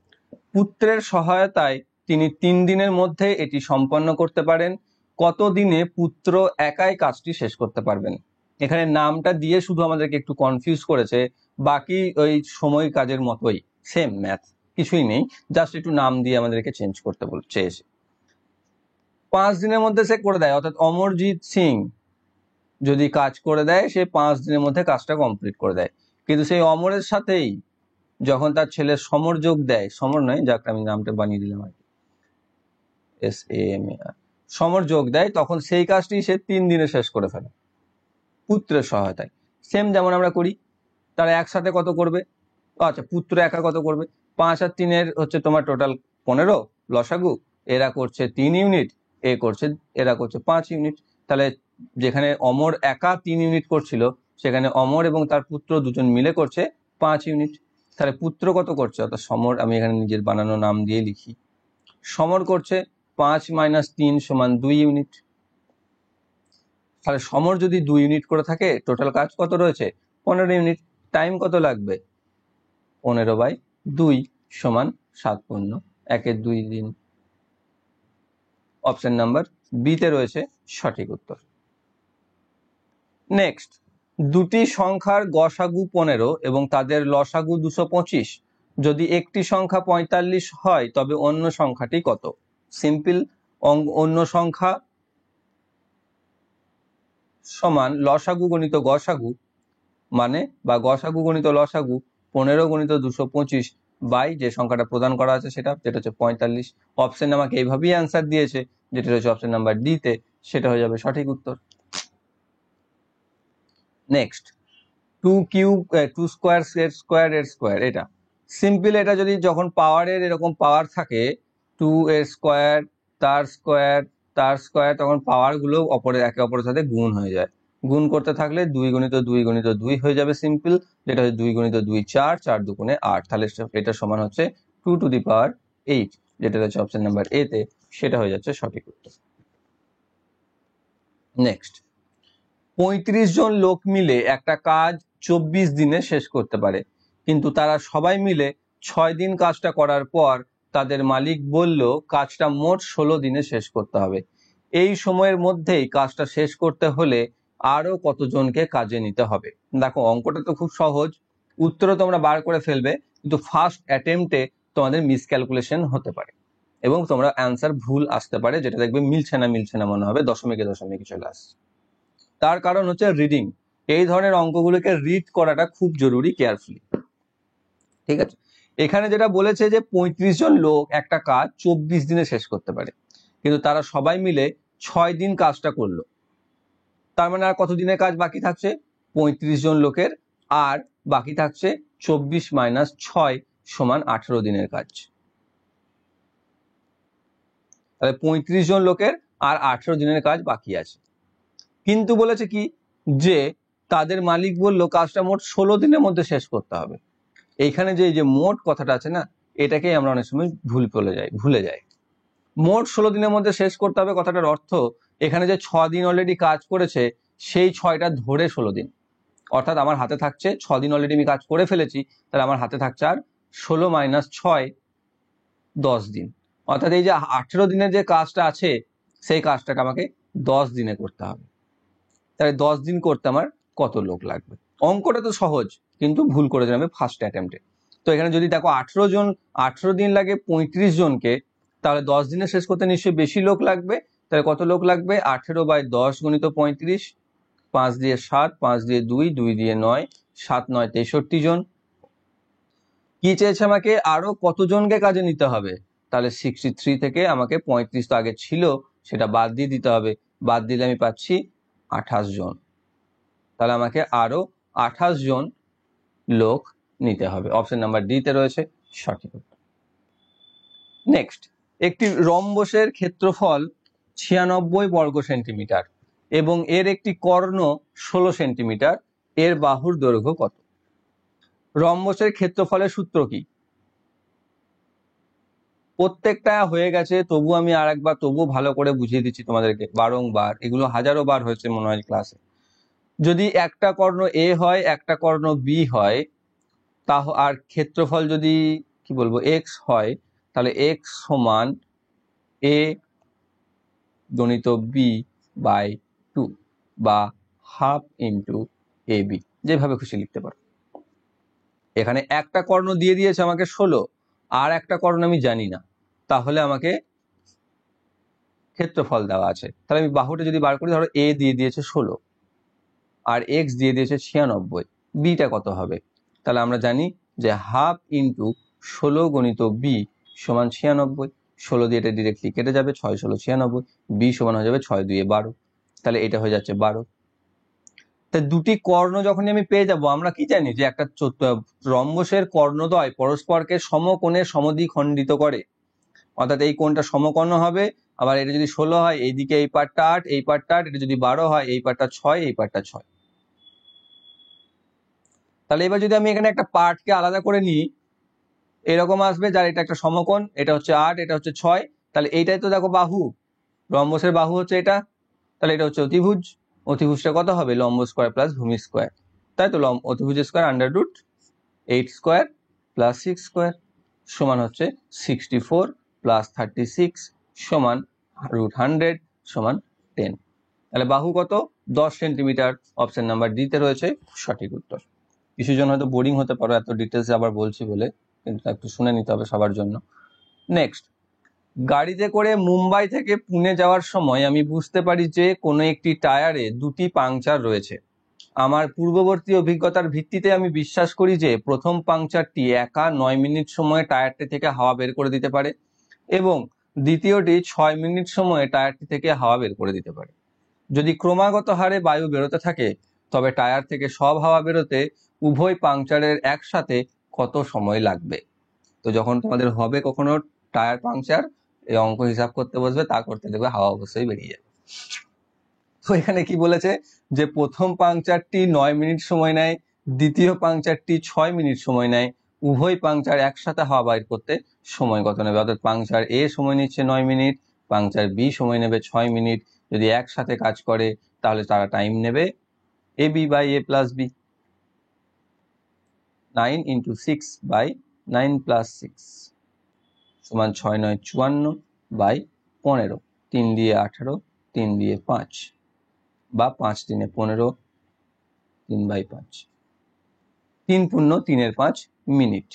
পুত্রের সহায়তায় তিনি 3 দিনের মধ্যে এটি সম্পন্ন করতে পারেন। কত দিনে পুত্র একাই কাজটি শেষ করতে পারবেন? এখানে নামটা দিয়ে শুধু আমাদেরকে একটু কনফিউজ করেছে, বাকি ওই সময় কাজের মতোই, সেম ম্যাথ, কিছুই নেই, জাস্ট একটু নাম দিয়ে আমাদেরকে চেঞ্জ করতে চেয়েছে। 5 দিনের মধ্যে সে করে দেয়, অর্থাৎ অমরজিৎ সিং যদি কাজ করে দেয়, সে 5 দিনের মধ্যে কাজটা কমপ্লিট করে দেয়। কিন্তু সেই অমরের সাথেই যখন তার ছেলে সমর যোগ দেয়, সমর নয়, যাক আমি নামটা বানিয়ে দিলাম আর কি, SAMAR, সমর যোগ দেয়, তখন সেই কাজটি সে 3 দিনে শেষ করে ফেলে পুত্রের সহায়তায়। সেম যেমন আমরা করি, তারা একসাথে কত করবে? আচ্ছা, পুত্র একা কত করবে? 5 আর 3 হচ্ছে তোমার টোটাল 15 লসাগু, এরা করছে 3 ইউনিট, এরা করছে 5 ইউনিট। তাহলে যেখানে অমর একা 3 ইউনিট করছিল, সেখানে অমর এবং তার পুত্র দুজন মিলে করছে 5 ইউনিট। তাহলে পুত্র কত করছে? অর্থাৎ সমর, আমি এখানে নিজের বানানো নাম দিয়ে লিখি, সমর করছে 5 - 3 = 2 ইউনিট। তাহলে সমর যদি 2 ইউনিট করে থাকে, টোটাল কাজ কত রয়েছে? 15 ইউনিট। টাইম কত লাগবে? 15/2 = 7 × 1 2 দিন। অপশন নাম্বার বি তে রয়েছে সঠিক উত্তর। নেক্সট, দুটি সংখ্যার গসাগু 15 এবং তাদের লসাগু 225, যদি একটি সংখ্যা 45 হয় তবে অন্য সংখ্যাটি কত? সিম্পল, অন্য সংখ্যা সমান লসাগু গণিত গসাগু, মানে বা গসাগু গণিত লসাগু 15 × 225 বাই যে সংখ্যাটা প্রদান করা আছে সেটা, যেটা হচ্ছে 45। অপশন আমাকে এইভাবেই অ্যান্সার দিয়েছে, যেটা রয়েছে অপশন নাম্বার ডি তে, সেটা হয়ে যাবে সঠিক উত্তর। নেক্সট, 2 স্কোয়ার এর স্কোয়ার, এটা সিম্পল। এটা যদি যখন পাওয়ারের এরকম পাওয়ার থাকে, 2 এর স্কোয়ার, তার স্কোয়ার, তার স্কোয়ার, তখন পাওয়ার গুলো একে অপরের সাথে গুণ হয়ে যায়। গুণ করতে থাকলে 2 × 2 × 2 হয়ে যাবে সিম্পল, যেটা হচ্ছে 2 × 2 4, 4 × 2 8, তাহলে এটা সমান হচ্ছে 2⁸, যেটা হচ্ছে অপশন নাম্বার এ তে, সেটা হয়ে যাচ্ছে সঠিক উত্তর। নেক্সট, 35 জন লোক মিলে একটা কাজ 24 দিনে শেষ করতে পারে, কিন্তু তারা সবাই মিলে 6 দিন কাজটা করার পর তাদের মালিক বলল কাজটা মোট 16 দিনে শেষ করতে হবে। এই সময়ের মধ্যেই কাজটা শেষ করতে হলে আরো কতজনকে কাজে নিতে হবে। দেখো অঙ্কটা তো খুব সহজ, উত্তরও তোমরা বার করে ফেলবে, কিন্তু ফার্স্ট অ্যাটেম্পটে তোমাদের মিসক্যালকুলেশন হতে পারে এবং তোমরা অ্যান্সার ভুল আসতে পারে, যেটা দেখবে মিলছে না মনে হবে, দশমিকে চলে আসছে। তার কারণ হচ্ছে রিডিং। এই ধরনের অঙ্কগুলোকে রিড করাটা খুব জরুরি, কেয়ারফুলি। ঠিক আছে, এখানে যেটা বলেছে যে 35 জন লোক একটা কাজ 24 দিনে শেষ করতে পারে, কিন্তু তারা সবাই মিলে 6 দিন কাজটা করলো। তার মানে আর কত দিনের কাজ বাকি থাকছে? 35 জন লোকের আর বাকি থাকছে 24 মাইনাস 6 সমান 18 দিনের কাজ। তাহলে 35 জন লোকের আর 18 দিনের কাজ বাকি আছে। কিন্তু বলেছে কি যে তাদের মালিক বলল কাজটা মোট 16 দিনের মধ্যে শেষ করতে হবে। এইখানে যে মোট কথাটা আছে না, এটাকেই আমরা অনেক সময় ভুলে যাই। মোট 16 দিনের মধ্যে শেষ করতে হবে কথাটার অর্থ এখানে যে 6 দিন অলরেডি কাজ করেছে সেই 6টা ধরে 16 দিন, অর্থাৎ আমার হাতে থাকছে 6 দিন অলরেডি আমি কাজ করে ফেলেছি, তাহলে আমার হাতে থাকছে আর 16 মাইনাস 6 10 দিন, অর্থাৎ এই যে 18 দিনের যে কাজটা আছে সেই কাজটাকে আমাকে 10 দিনে করতে হবে। তাহলে 10 দিন করতে আমার কত লোক লাগবে? অঙ্কটা তো সহজ, কিন্তু ভুল করে যাবে ফার্স্ট অ্যাটেম্পটে। তো এখানে যদি দেখো 18 দিন লাগে 35 জনকে, তাহলে 10 দিনে শেষ করতে নিশ্চয়ই বেশি লোক লাগবে। তাহলে কত লোক লাগবে? 18/10 গুণিত 35, 5 দিয়ে 7, 5 দিয়ে 2, 2 দিয়ে 9, 7 9 63 জন। কি চেয়েছে আমাকে? আরো কতজনকে কাজে নিতে হবে? তাহলে 63 থেকে আমাকে 35 তো আগে ছিল সেটা বাদ দিয়ে দিতে হবে, বাদ দিলে আমি পাচ্ছি 28 জন। তাহলে আমাকে আরো 28 জন লোক নিতে হবে। অপশন নাম্বার ডি তে রয়েছে সঠিক উত্তর। নেক্সট, একটি রম্বসের ক্ষেত্রফল 96 বর্গ সেন্টিমিটার এবং এর একটি কর্ণ 16 সেন্টিমিটার, এর বাহুর দৈর্ঘ্য কত? রম্বসের ক্ষেত্রফলের সূত্র কি? প্রত্যেকটা হয়ে গেছে, তবু আমি আরেকবার ভালো করে বুঝিয়ে দিচ্ছি তোমাদেরকে বারংবার, এগুলো হাজারো বার হয়েছে মনে হয় ক্লাসে। যদি একটা কর্ণ এ হয় একটা কর্ণ বি হয়, আর ক্ষেত্রফল যদি কি বলবো এক্স হয়, তাহলে এক্স সমান এ গণিত বি বাই 2 বা হাফ ইন্টু এ বি, যেভাবে খুশি লিখতে পারো। এখানে একটা কর্ণ দিয়ে দিয়েছে আমাকে 16, আর একটা কর্ণ আমি জানি না, তাহলে আমাকে ক্ষেত্রফল দেওয়া আছে। তাহলে আমি বাহুটা যদি বার করি, ধরো এ দিয়ে দিয়েছে 16 আর এক্স দিয়ে দিয়েছে 96, বিটা কত হবে? তাহলে আমরা জানি যে হাফ ইন্টু 16 গণিত বি সমান 96। 16 দিয়ে এটা ডিরেক্টলি কেটে যাবে, 6 16 96, বি সমান হয়ে যাবে 6 2 12, তাহলে এটা হয়ে যাচ্ছে 12। তাই দুটি কর্ণ যখন আমি পেয়ে যাব, আমরা কি জানি যে একটা রম্বসের কর্ণদ্বয় পরস্পরকে সমকোণে সমদ্বিখণ্ডিত করে, অর্থাৎ এই কোণটা সমকর্ণ হবে। আবার এটা যদি 16 হয় এইদিকে এই পার্টটা 8, এই পার্টটা 8, এটা যদি 12 হয় এই পার্টটা 6, এই পার্টটা 6। তাহলে এবার যদি আমি এখানে একটা পার্টকে আলাদা করে নিই, এরকম আসবে, যার এটা একটা সমকোণ, এটা হচ্ছে 8, এটা হচ্ছে 6, তাহলে এইটাই তো দেখো বাহু, রম্বসের বাহু হচ্ছে এটা, তাহলে এটা হচ্ছে অতিভুজ। অতিভুজটা কত হবে? লম্ব স্কোয়ার প্লাস ভূমি স্কোয়ার, তাই তো? অতিভুজ স্কোয়ার √8 স্কোয়ার প্লাস 6 স্কোয়ার সমান হচ্ছে 64 প্লাস 36 সমান √100 সমান 10। তাহলে বাহু কত? 10 সেন্টিমিটার। অপশন নাম্বার ডি তে রয়েছে সঠিক উত্তর। কিছু জন হয়তো বোরিং হতে পারো এত ডিটেলস আবার বলছি বলে, কিন্তু একটু শুনে নিতে হবে সবার জন্য। নেক্সট, গাড়িতে করে মুম্বাই থেকে পুনে যাওয়ার সময় আমি বুঝতে পারি যে কোনো একটি টায়ারে 2টি পাংচার রয়েছে। আমার পূর্ববর্তী অভিজ্ঞতার ভিত্তিতে আমি বিশ্বাস করি যে প্রথম পাংচারটি একা 9 মিনিট সময়ে টায়ারটি থেকে হাওয়া বের করে দিতে পারে এবং দ্বিতীয়টি 6 মিনিট সময়ে টায়ারটি থেকে হাওয়া বের করে দিতে পারে। যদি ক্রমাগত হারে বায়ু বেরোতে থাকে তবে টায়ার থেকে সব হাওয়া বেরোতে উভয় পাংচারের একসাথে কত সময় লাগবে? তো যখন তোমাদের হবে কখনো টায়ার পাংচার, এই অঙ্ক হিসাব করতে বসবে, তা করতে দেখবে হাওয়া অবশ্যই বেরিয়ে যাবে। তো এখানে কি বলেছে যে প্রথম পাংচারটি 9 মিনিট সময় নেয়, দ্বিতীয় পাংচারটি 6 মিনিট সময় নেয়, উভয় পাংচার একসাথে হাওয়া বাইর করতে সময় কত নেবে? অর্থাৎ পাংচার এ সময় নিচ্ছে 9 মিনিট, পাংচার বি সময় নেবে 6 মিনিট। যদি একসাথে কাজ করে তাহলে তারা টাইম নেবে A B by A plus B, 9 × 6 by 9 + 6 সমান 6 9 54 বাই 15, 3 দিয়ে 18, 3 দিয়ে 5 বা 5 3 15, 3/5, 3 পূর্ণ 3 5 মিনিট।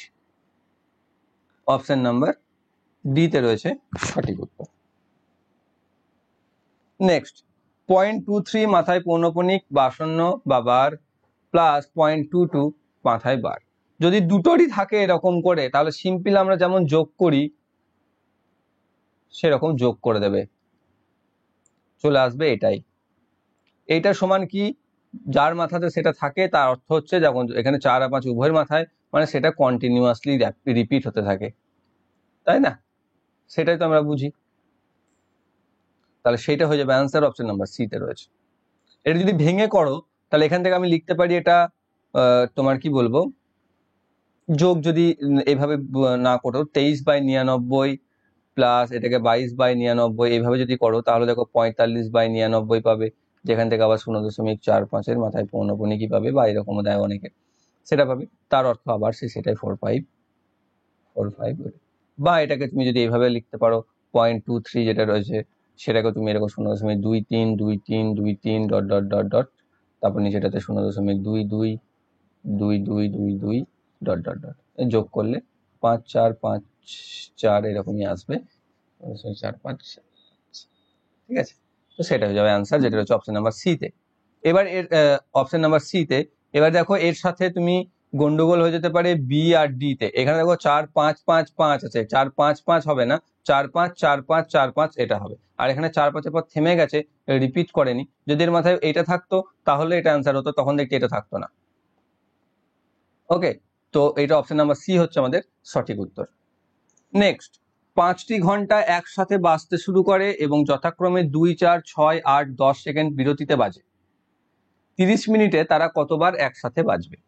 অপশন নাম্বার ডি তে রয়েছে সঠিক উত্তর। নেক্সট, 0.23 মাথায় পৌনঃপুনিক বাসন্ন বা বার প্লাস 0.22 মাথায় বার। যদি দুটোরই থাকে এরকম করে, তাহলে সিম্পল আমরা যেমন যোগ করি সেরকম যোগ করে দেবে, চলে আসবে এটাই। এইটা সমান কি, যার মাথাতে সেটা থাকে তার অর্থ হচ্ছে যখন এখানে 4 আর 5 উভয়ের মাথায়, মানে সেটা কন্টিনিউয়াসলি রিপিট হতে থাকে, তাই না? সেটাই তো আমরা বুঝি। তাহলে সেটা হয়ে যাবে অ্যান্সার, অপশন নাম্বার সি তে রয়েছে। এটা যদি ভেঙে করো তাহলে এখান থেকে আমি লিখতে পারি এটা তোমার কি বলবো, যোগ যদি এভাবে না করো 23/99 প্লাস এটাকে 22/99 এইভাবে যদি করো, তাহলে দেখো 45/99 পাবে, যেখান থেকে আবার 0.45 মাথায় পৌনঃপুনিকই পাবে, বা এরকমও দেয় অনেকে, সেটা পাবে। তার অর্থ আবার সেটাই 4545, বা এটাকে তুমি যদি এইভাবে লিখতে পারো 0.23 যেটা রয়েছে সেটাকে তুমি এরকম 0.232323 ডট ডট ডট ডট, তারপর নিচেটাতে 0.222222 ডট ডট ডট যোগ করলে 5454 এরকমই আসবে, 4 5, ঠিক আছে? তো সেটা হয়ে যাবে অ্যান্সার, যেটা হচ্ছে অপশন নাম্বার সি তে। এবার এর অপশন নাম্বার সি তে, এবার দেখো এর সাথে তুমি গন্ডগোল হয়ে যেতে পারে বি আর ডি তে। এখানে দেখো 4 5 5 5 আছে, 4 5 5 হবে না, 4 5 4 5 4 5 এটা হবে। আর এখানে 4 5 এর পর থেমে গেছে, রিপিট করেনি। যদি এর মাথায় এটা থাকতো তাহলে এটা অ্যান্সার হতো, তখন দেখতে এটা থাকতো না। ওকে, তো এটা অপশন নাম্বার সি হচ্ছে আমাদের সঠিক উত্তর। নেক্সট, 5টি ঘন্টা একসাথে বাজতে শুরু করে এবং যথাক্রমে 2 4 6 8 10 সেকেন্ড বিরতিতে বাজে। 30 মিনিটে তারা কতবার একসাথে বাজবে?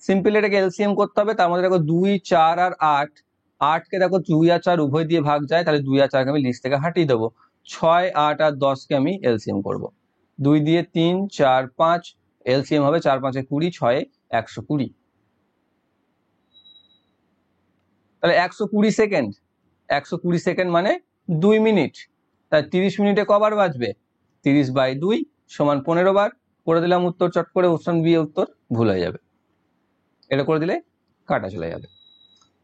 সিম্পল এটাকে এলসিএম করতে হবে। তার মধ্যে দেখো 2 4 আর 8, 8কে দেখো 2 আর 4 উভয় দিয়ে ভাগ যায়, তাহলে 2 আর 4কে আমি লিস্ট থেকে হাটিয়ে দেবো। 6 8 আর 10কে আমি এলসিএম করব। 2 দিয়ে 3 4 5, এলসিএম হবে 4 5 20, 6 120। তাহলে 120 সেকেন্ড, 120 সেকেন্ড মানে 2 মিনিট। তাই 30 মিনিটে কবার বাজবে? 30/2 সমান 15 বার। করে দিলাম উত্তর চট করে, অপশন বি উত্তর ভুল হয়ে যাবে। এটা করে দিলে কাটা চলে যাবে।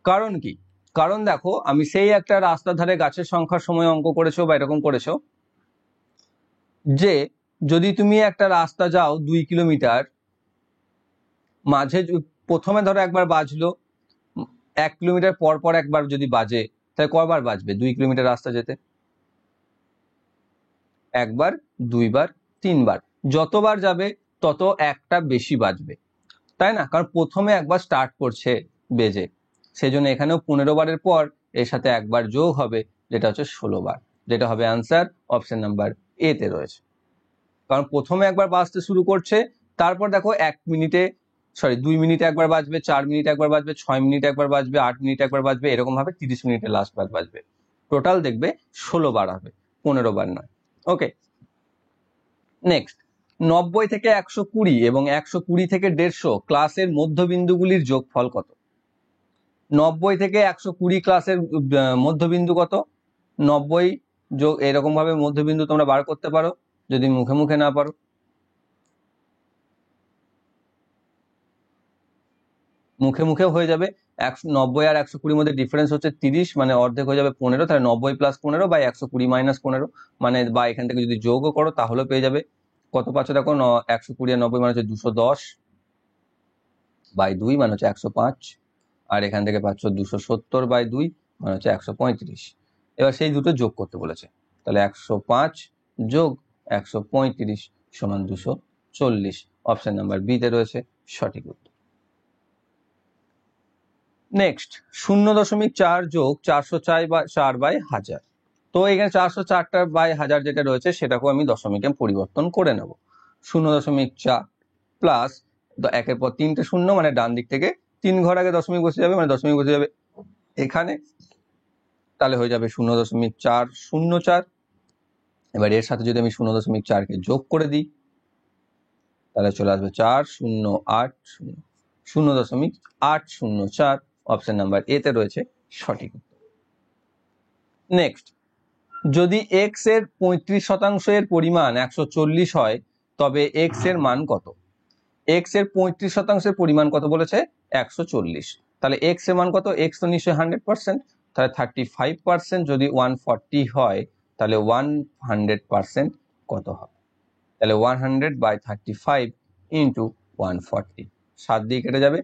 কারণ কি? কারণ দেখো, আমি সেই একটা রাস্তার ধারে গাছের সংখ্যার সময় অঙ্ক করেছো বা এরকম করেছো, যে যদি তুমি একটা রাস্তা যাও 2 কিলোমিটার, মাঝে প্রথমে ধরো একবার বাজলো, 1 কিলোমিটার পর পর একবার যদি বাজে, তাহলে কয়বার বাজবে 2 কিলোমিটার রাস্তা যেতে? একবার, দুইবার, তিনবার। যতবার যাবে তত একটা বেশি বাজবে, তাই না? কারণ প্রথমে একবার স্টার্ট করছে বেজে, সেই জন্য এখানেও 15 বারের পর এর সাথে একবার যোগ হবে, যেটা হচ্ছে 16 বার, যেটা হবে অ্যান্সার, অপশন নাম্বার এ তে রয়েছে। কারণ প্রথমে একবার বাজতে শুরু করছে, তারপর দেখো 2 মিনিটে একবার বাজবে, 4 মিনিটে একবার বাজবে, 6 মিনিটে একবার বাজবে, 8 মিনিটে একবার বাজবে, এরকম ভাবে 30 মিনিটে লাস্ট বার বাজবে। টোটাল দেখবে 16 বার হবে, 15 বার নয়। ওকে, নেক্সট, 90 থেকে 120 এবং 120 থেকে 150 ক্লাসের মধ্যবিন্দুগুলির যোগফল কত? 90 থেকে 120 ক্লাসের মধ্যবিন্দু কত? 90 যোগ, এরকম ভাবে মধ্যবিন্দু তোমরা বার করতে পারো যদি মুখে মুখে না পারো। মুখে মুখেও হয়ে যাবে। 90 আর 120 মধ্যে ডিফারেন্স হচ্ছে 30, মানে অর্ধেক হয়ে যাবে 15, তাহলে 90 + 15 বা 120 - 15, মানে বা এখান থেকে যদি যোগও করো তাহলেও পেয়ে যাবে। কত পাচ্ছ দেখো, 120 আর 90 মানে হচ্ছে 210/2 মানে হচ্ছে 105, আর এখান থেকে পাচ্ছ 270/2 মানে হচ্ছে 135। এবার সেই দুটো যোগ করতে বলেছে, তাহলে 105 যোগ 135 সমান 240। অপশন নাম্বার বি তে রয়েছে সঠিক উত্তর। নেক্সট, 0.4 যোগ 404/1000। তো এখানে 404/1000 যেটা রয়েছে সেটাকেও আমি দশমিকে পরিবর্তন করে নেব। 0.4 প্লাস, একের পর 3টে শূন্য, মানে ডান দিক থেকে 3 ঘর আগে দশমিক বসে যাবে, মানে দশমিক বসে যাবে এখানে, তাহলে হয়ে যাবে 0.404। এবার এর সাথে যদি আমি 0.4কে যোগ করে দিই, তাহলে চলে আসবে 4080, 0.804। অপশন নাম্বার এ তে রয়েছে সঠিক উত্তর। নেক্সট, যদি এক্স এর 35% পরিমাণ 140 হয় তবে এক্স এর মান কত? এক্স এর 35% পরিমাণ কত বলেছে? 140। তাহলে এক্স এর মান কত? এক্স তো নিশ্চয়ই 100%, তাহলে 35% যদি 140 হয় তাহলে 100% কত হবে? তাহলে 100/35 ইন্টু 140, 7 দিয়ে কেটে যাবে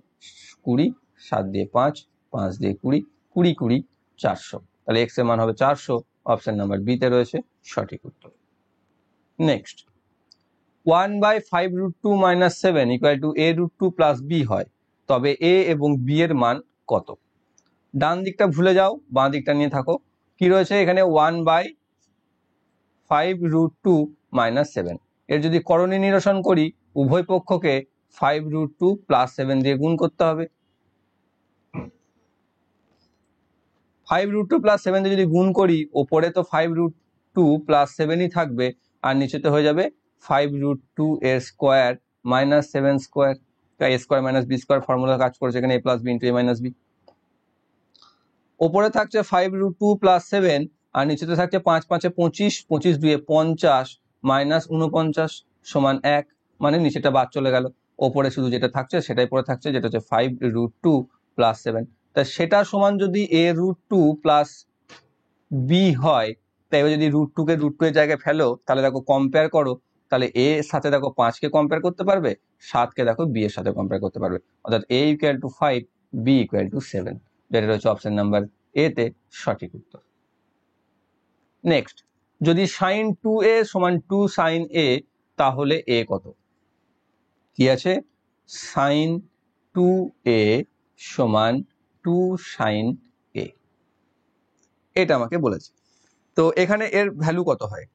20, 7 দিয়ে 5, 5 দিয়ে 20, 20 20 400, তাহলে এক্স এর মান হবে 400। অপশন নাম্বার বি তে রয়েছে সঠিক উত্তর। নেক্সট, 1/5√2 - 7 = a√2 + b হয়, তবে a এবং b এর মান কত? ডান দিকটা ভুলে যাও, বাঁ দিকটা নিয়ে থাকো। কি রয়েছে এখানে? 1/5√2 - 7, এর যদি করণী নিরসন করি উভয় পক্ষকে 5√2 + 7 দিয়ে গুণ করতে হবে। 5√2 + 7 দিয়ে যদি গুণ করি, ওপরে তো 5√2 + 7ই থাকবে, আর নিচেতে হয়ে যাবে 5√2 এর square - 7 square, a square - b square formula কাজ করছে এখানে, a + b × a - b। ওপরে থাকছে 5√2 + 7, আর নিচেতে থাকছে 5 5 25, 25 2 50 -49 সমান 1, মানে নিচেটা বাদ চলে গেল, ওপরে শুধু যেটা থাকছে সেটাই পড়ে থাকছে, যেটা হচ্ছে 5√2 + 7। তা সেটা সমান যদি a√2 + b হয়, তাই এবার যদি √2 কে √2 এর জায়গায় ফেলো, তাহলে দেখো কম্পেয়ার করো, তাহলে a এর সাথে দেখো 5 কে কম্পেয়ার করতে পারবে, 7 কে দেখো b এর সাথে কম্পেয়ার করতে পারবে, অর্থাৎ a = 5, b = 7, যেটা রয়েছে অপশন নাম্বার এ তে সঠিক উত্তর। নেক্সট, যদি sin 2a = 2 sin a, তাহলে a কত? কি আছে? sin 2a = 2 sin a, এটা আমাকে বলেছে। তো এখানে এর ভ্যালু কত হয়,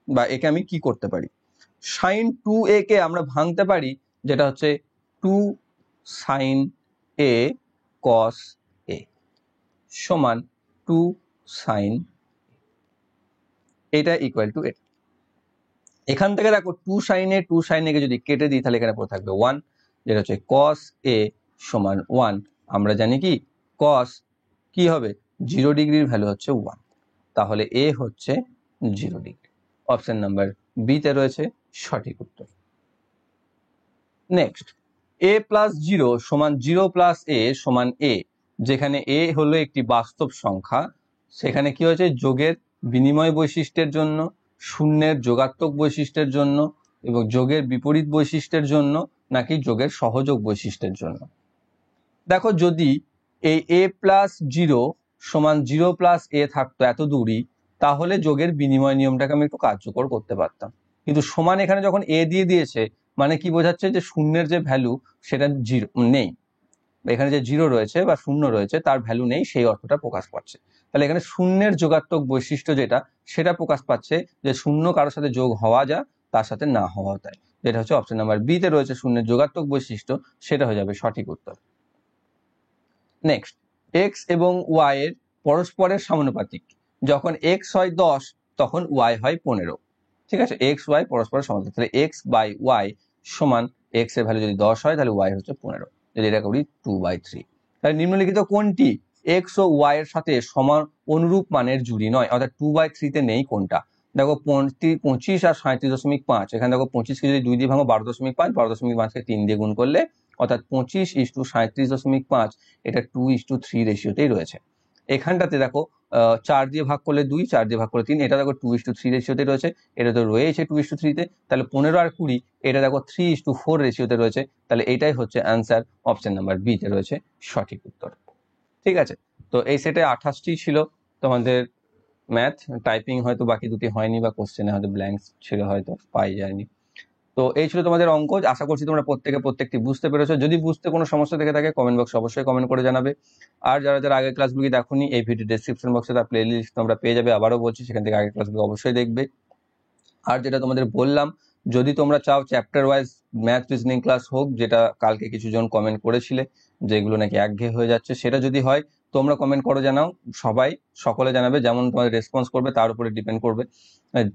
বা একে আমি কি করতে পারি? sin 2a কে আমরা ভাঙতে পারি, যেটা হচ্ছে 2 sin a cos a সমান 2 sin, এটা ইকুয়াল টু এটা। এখান থেকে দেখো 2 sin a 2 sin a কে যদি কেটে দিই, তাহলে এখানে পড়ে থাকবে 1, যেটা হচ্ছে cos a = 1। আমরা জানি কি cos কি হবে? 0 ডিগ্রির ভ্যালু হচ্ছে 1, তাহলে a হচ্ছে 0 ডিগ্রি। অপশন নাম্বার বি তে রয়েছে সঠিক উত্তর। নেক্সট, a + 0 = 0 + a = a, যেখানে a হলো একটি বাস্তব সংখ্যা, সেখানে কি হয়েছে? যোগের বিনিময় বৈশিষ্ট্যের জন্য, শূন্যের যোগাত্মক বৈশিষ্ট্যের জন্য, এবং যোগের বিপরীত বৈশিষ্ট্যের জন্য, নাকি যোগের সহযোগ বৈশিষ্ট্যের জন্য? দেখো, যদি এই a + 0 = 0 + a থাকতো এত দূরই, তাহলে যোগের বিনিময় নিয়মটাকে আমি একটু কার্যকর করতে পারতাম, কিন্তু সমান এখানে যখন a দিয়ে দিয়েছে, মানে কি বোঝাচ্ছে? যে শূন্যের যে ভ্যালু সেটা 0 নেই, এখানে যে 0 রয়েছে বা শূন্য রয়েছে তার ভ্যালু নেই, সেই অর্থটা প্রকাশ পাচ্ছে। তাহলে এখানে শূন্যের যোগাত্মক বৈশিষ্ট্য যেটা, সেটা প্রকাশ পাচ্ছে যে শূন্য কারোর সাথে যোগ হওয়া যা, তার সাথে না হওয়া তাই, যেটা হচ্ছে অপশন নাম্বার বি তে রয়েছে শূন্যের যোগাত্মক বৈশিষ্ট্য, সেটা হয়ে যাবে সঠিক উত্তর। নেক্সট, এক্স এবং ওয়াই এর পরস্পরের সমানুপাতিক, যখন এক্স হয় 10 তখন ওয়াই হয় 15, ঠিক আছে? এক্স ওয়াই পরস্পরের সমানুপাতিক, তাহলে x/y সমান এক্স এর ভ্যালু যদি 10 হয় তাহলে ওয়াই হচ্ছে 15, যদি এটা করি 2/3। তাহলে নিম্নলিখিত কোনটি এক্স ও ওয়াই এর সাথে সমান অনুরূপ মানের জুড়ি নয়, অর্থাৎ 2/3 তে নেই কোনটা? দেখো 25 আর 37.5, এখানে দেখো 25 কে যদি 2 দিয়ে ভাঙো 12.5, 12.5 কে 3 দিয়ে গুণ করলে, অর্থাৎ 25:37.5, এটা 2:3 রেশিওতেই রয়েছে। এখানটাতে দেখো 4 দিয়ে ভাগ করলে 2, 4 দিয়ে ভাগ করলে 3, এটা দেখো 2:3 রেশিওতে রয়েছে, এটা তো রয়েছে 2:3 তে, তাহলে 15 আর 20 এটা দেখো 3:4 রেশিওতে রয়েছে, তাহলে এইটাই হচ্ছে অ্যান্সার, অপশন নাম্বার বি তে রয়েছে সঠিক উত্তর। ঠিক আছে, তো এই সেটে 28টি ছিল তোমাদের ম্যাথ, টাইপিং হয়তো বাকি দুটি হয়নি, বা কোশ্চেনে হয়তো ব্ল্যাঙ্কস ছিল, হয়তো পাই যায়নি। তো এই ছিল তোমাদের অঙ্ক। আশা করছি তোমরা প্রত্যেকটি বুঝতে পেরেছো। যদি বুঝতে কোনো সমস্যা থেকে থাকে কমেন্ট বক্সে অবশ্যই কমেন্ট করে জানাবে। আর যারা যারা আগের ক্লাসগুলি দেখোনি, এই ভিডিও ডেসক্রিপশন বক্সে তার প্লে লিস্ট তোমরা পেয়ে যাবে, আবারও বলছি সেখান থেকে আগের ক্লাসগুলো অবশ্যই দেখবে। আর যেটা তোমাদের বললাম, যদি তোমরা চাও chapter wise math reasoning class হোক, যেটা কালকে কিছু জন কমেন্ট করেছিলে যেগুলো নাকি একঘেয়ে হয়ে যাচ্ছে, সেটা যদি হয় তোমরা কমেন্ট করো, জানাও, সবাই সকলে জানাবে, যেমন তোমাদের রেসপন্স করবে তার উপরে ডিপেন্ড করবে।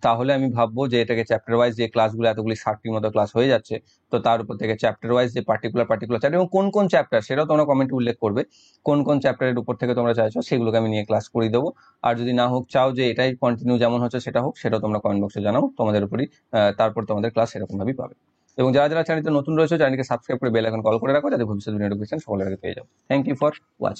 তাহলে আমি ভাববো যে এটাকে চ্যাপ্টার ওয়াইজ যে ক্লাসগুলো এতগুলি 60টির মতো ক্লাস হয়ে যাচ্ছে, তো তার উপর থেকে চ্যাপ্টার ওয়াইজ যে পার্টিকুলার চ্যাপ্টার এবং কোন কোন চ্যাপ্টার সেটাও তোমরা কমেন্টে উল্লেখ করবে, কোন কোন চ্যাপ্টারের উপর থেকে তোমরা চাইছো সেগুলোকে আমি নিয়ে ক্লাস করিয়ে দেবো। আর যদি না হোক, চাও যে এটাই কন্টিনিউ যেমন হচ্ছে সেটা হোক, সেটাও তোমরা কমেন্ট বক্সে জানাও, তোমাদের উপরই তারপর তোমাদের ক্লাস সেরকম ভাবেই পাবে। এবং যারা যারা চ্যানেলতে নতুন রয়েছে চ্যানেলকে সাবস্ক্রাইব করে বেল আইকন কল করে রাখো, যাতে ভবিষ্যৎ ভিডিও নোটিফিকেশন সকলের আগে পেয়ে যাও। Thank you for watching.